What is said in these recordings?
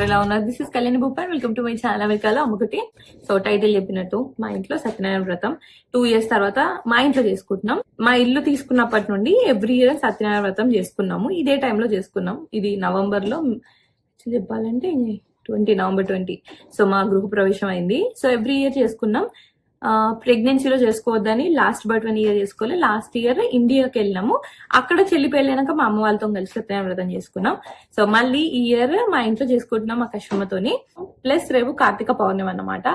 ఎలా ఉన్నారు? This is Kalyani Bhupal. Welcome to my channel అమెరికాలో అమ్మకుటి. సో టైటిల్ చెప్పినట్టు మా ఇంట్లో సత్యనారాయణ వ్రతం 2 years తర్వాత మా ఇంట్లో చేసుకుంటున్నాం. మా ఇల్లు తీసుకున్నప్పటి నుండి ఎవ్రీ ఇయర్ సత్యనారాయణ వ్రతం చేసుకున్నాము. ఇదే టైంలో చేసుకున్నాం. ఇది నవంబర్ లో చెప్పాలంటే 20 November 20. సో మా గృహ ప్రవేశం అయింది. సో ఎవ్రీ ఇయర్ చేసుకున్నాం. ప్రెగ్నెన్సీలో చేసుకోవద్దని లాస్ట్ బట్ 1 year చేసుకోవాలి. లాస్ట్ ఇయర్ ఇండియాకి వెళ్ళినాము. అక్కడ చెల్లి పెళ్ళైనాక మా అమ్మ వాళ్ళతో కలిసి సత్యనారాయణ వ్రతం చేసుకున్నాం. సో మళ్ళీ ఈ ఇయర్ మా ఇంట్లో చేసుకుంటున్నాం మా కష్టమతోని. ప్లస్ రేపు కార్తీక పౌర్ణమి అన్నమాట.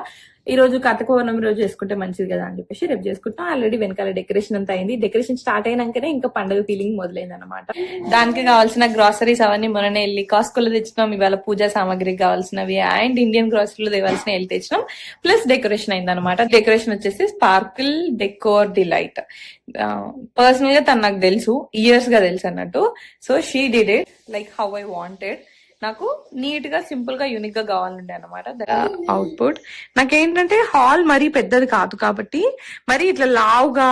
ఈ రోజు కార్తీక పౌర్ణమి రోజు చేసుకుంటే మంచిది కదా అని చెప్పేసి రేపు చేసుకుంటాం. ఆల్రెడీ వెనకాల డెకరేషన్ అంతా అయింది. డెకరేషన్ స్టార్ట్ అయినాకనే ఇంకా పండుగ ఫీలింగ్ మొదలైంది అనమాట. దానికి కావాల్సిన గ్రాసరీస్ అవన్నీ మొన్ననే వెళ్ళి కాస్కోలో తెచ్చినాం. ఇవాళ పూజా సామాగ్రికి కావాల్సినవి అండ్ ఇండియన్ గ్రాసరీలో తేవాల్సిన వెళ్ళి తెచ్చినాం. ప్లస్ డెకరేషన్ అయింది అనమాట. డెకరేషన్ వచ్చేసి స్పార్కిల్ డెకోర్ డిలైట్. పర్సనల్ గా తను నాకు తెలుసు, ఇయర్స్ గా తెలుసు అన్నట్టు. So she did it like how I wanted. నాకు నీట్ గా సింపుల్ గా యూనిక్ గా కావాలండే అనమాట అవుట్పుట్. నాకేంటంటే హాల్ మరీ పెద్దది కాదు కాబట్టి మరి ఇట్లా లావుగా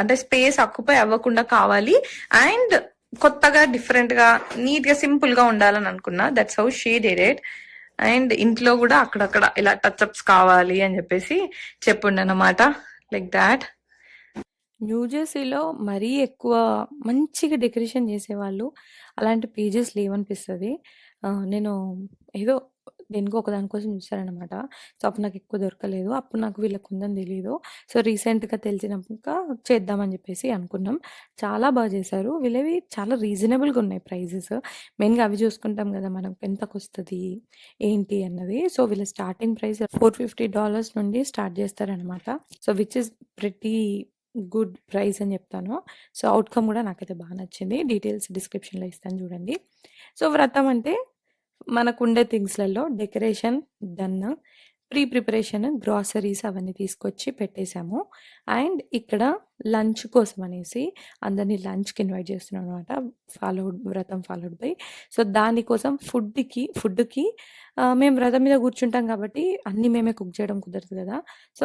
అంటే స్పేస్ ఆక్యుపై అవ్వకుండా కావాలి అండ్ కొత్తగా డిఫరెంట్ గా నీట్ గా సింపుల్ గా ఉండాలని అనుకున్నా. That's how she did it. And ఇంట్లో కూడా అక్కడక్కడ ఇలా టచ్అప్స్ కావాలి అని చెప్పేసి చెప్పుండనమాట లైక్ దాట్. న్యూజెర్సీలో మరీ ఎక్కువ మంచిగా డెకరేషన్ చేసేవాళ్ళు అలాంటి పేజెస్ లేవనిపిస్తుంది. నేను ఏదో దేనికో ఒక దానికోసం చూసానమాట. సో అప్పుడు నాకు ఎక్కువ దొరకలేదు. అప్పుడు నాకు వీళ్ళకు ఉందని తెలియదు. సో రీసెంట్గా తెలిసినాక చేద్దామని చెప్పేసి అనుకున్నాం. చాలా బాగా చేశారు. వీళ్ళవి చాలా రీజనబుల్గా ఉన్నాయి ప్రైజెస్. మెయిన్గా అవి చూసుకుంటాం కదా మనం ఎంతకు వస్తుంది ఏంటి అన్నది. సో వీళ్ళ స్టార్టింగ్ ప్రైస్ $450 నుండి స్టార్ట్ చేస్తారనమాట. So which is pretty good price అని చెప్తాను. సో అవుట్కమ్ కూడా నాకైతే బాగా నచ్చింది. డీటెయిల్స్ డిస్క్రిప్షన్లో ఇస్తాను చూడండి. సో వ్రతం అంటే మనకు ఉండే థింగ్స్లలో డెకరేషన్ డన్, ప్రిపరేషన్ గ్రాసరీస్ అవన్నీ తీసుకొచ్చి పెట్టేశాము. అండ్ ఇక్కడ లంచ్ కోసం అనేసి అందరినీ లంచ్కి ఇన్వైట్ చేస్తున్నాం అనమాట. వ్రతం ఫాలోడ్ బై. సో దానికోసం ఫుడ్కి మేము వ్రతం మీద కూర్చుంటాం కాబట్టి అన్ని మేమే కుక్ చేయడం కుదరదు కదా. సో